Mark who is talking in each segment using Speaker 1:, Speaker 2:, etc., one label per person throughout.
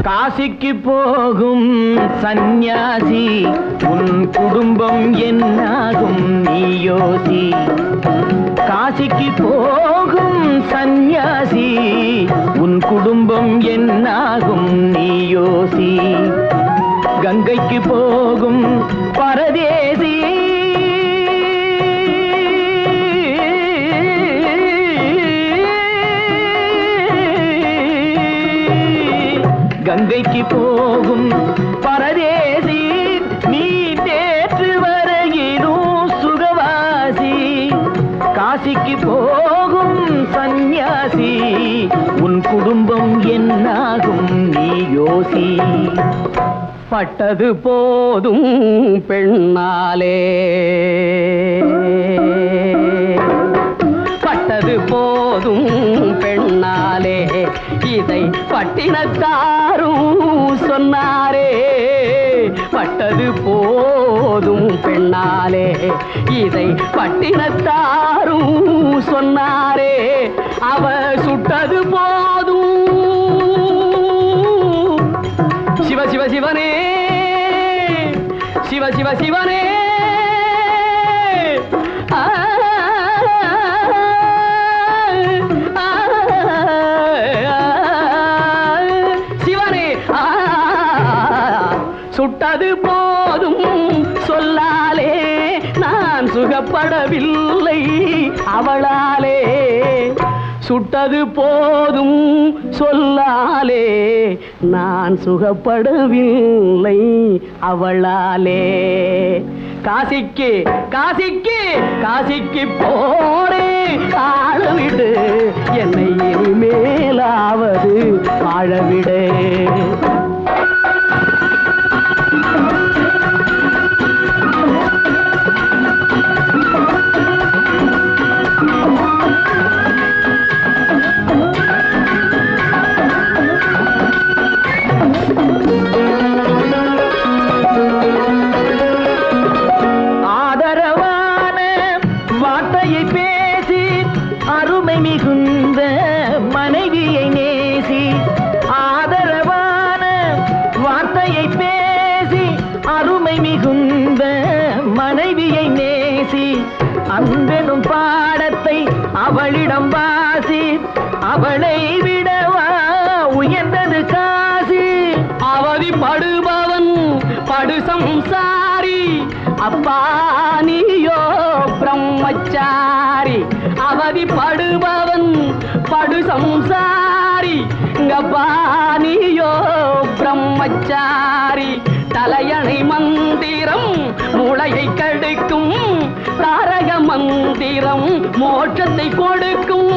Speaker 1: காசிக்கு போகும் சந்நியாசி உன் குடும்பம் என்னாகும் நீ யோசி. காசிக்கு போகும் சந்நியாசி உன் குடும்பம் என்னாகும் நீ யோசி. கங்கைக்கு போகும் பரதேசி கங்கைக்கு போகும் பரதேசி நீ நேற்று வரையிலும் சுகவாசி. காசிக்கு போகும் சந்நியாசி உன் குடும்பம் என்னாகும் நீ யோசி.
Speaker 2: பட்டது போதும் பெண்ணாலே, பட்டது போதும் பெண்ணாலே, இதை பட்டினத்தாரும் சொன்னாரே. பட்டது போதும் பெண்ணாலே, இதை பட்டினத்தாரும் சொன்னாரே. அவ சுட்டது போதும் சிவ சிவ சிவனே, சிவ சிவ சிவனே. சிவனே சுட்டது போதும் சொல்லாலே, நான் சுகப்படவில்லை அவளாலே. சுட்டது போதும் சொல்லாலே, நான் சுகப்படவில்லை அவளாலே. காசிக்கு காசிக்கு காசிக்கு போரே ஆளவிடு, என்னை இனிமேலாவது வாழவிடு. மிகுந்த மனைவியை நேசி, ஆதரவான வார்த்தையை பேசி, அருமை மிகுந்த மனைவியை நேசி. அன்பெனும் பாடத்தை அவளிடம் வாசி, அவளை விடவா உயர்ந்தது காசி. அவதிப்படுபவன் படு சம்சாரி, அப்பா நீயோ பிரம்மச்சாரி. அவதிப்படுபவன் படு சம்சாரி, அப்பா நீயோ பிரம்மச்சாரி. தலையணை மந்திரம் மூளையை கெடுக்கும், தாரக மந்திரம் மோட்சத்தை கொடுக்கும்.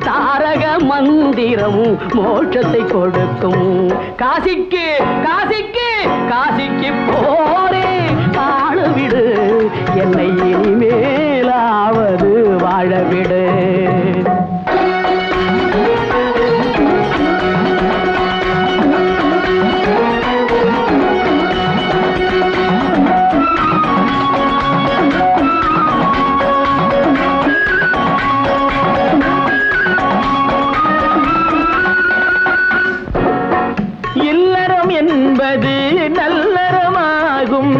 Speaker 2: தாரக மந்திரம் மோட்சத்தை கொடுக்கும். காசிக்கு காசிக்கு காசிக்கு போரே ஆளவிடு, என்னை இனிமேலாவது வாழவிடு. இல்லறம் என்பது நல்லறமாகும்,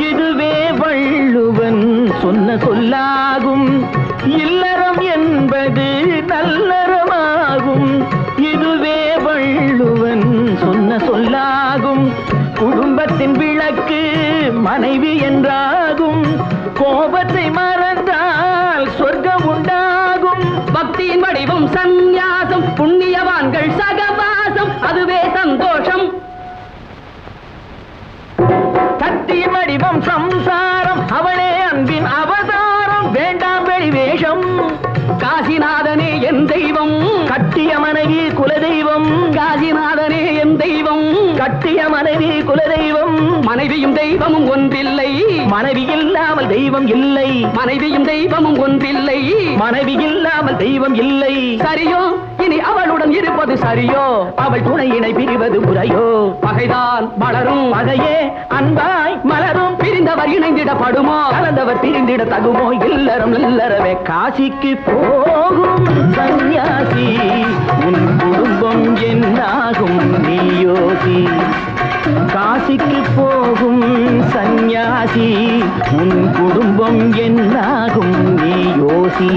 Speaker 2: இதுவே வள்ளுவன் சொன்ன சொல்லாகும். இல்லறம் என்பது நல்லறமாகும், இதுவே வள்ளுவன் சொன்ன சொல்லாகும். குடும்பத்தின் விளக்கு மனைவி என்றாகும், கோபத்தை மறந்தால் சொர்க்கம் உண்டாகும். பக்தியின் வடிவம் சந்நியாசம், புண்ணியவான்கள் சகவாசம், அதுவே சந்தோஷம். கத்தியின் வடிவம் சம்சாரம், அவளே அன்பின் அவதாரம், வேண்டாம் வெளிவேஷம். காசிநாதனே என் தெய்வம், கட்டிய மனைவி குலதெய்வம். காசிநாதனே என் தெய்வம், கட்டிய மனைவி குலதெய்வம். மனைவியும் தெய்வமும் ஒன்றில்லை, மனைவி இல்லாமல் தெய்வம் இல்லை. மனைவியும் தெய்வமும் ஒன்றில்லை, மனைவி இல்லாமல் தெய்வம் இல்லை. சரியோ இனி அவளுடன் இருப்பது சரியோ, அவள் துணையினை பிரிவது முறையோ. பகைதான் வளரும், பகையே அன்பாய் மலரும். பிரிந்தவர் இணைந்திடப்படுமோ, கலந்தவர் பிரிந்திட தகுமோ. இல்லறம் இல்லறவே. காசிக்கு போகும் சந்நியாசி உன் குடும்பம்
Speaker 1: யோசி காசிக்கு போகும் சந்நியாசி உன் குடும்பம் என்னாகும் நீ யோசி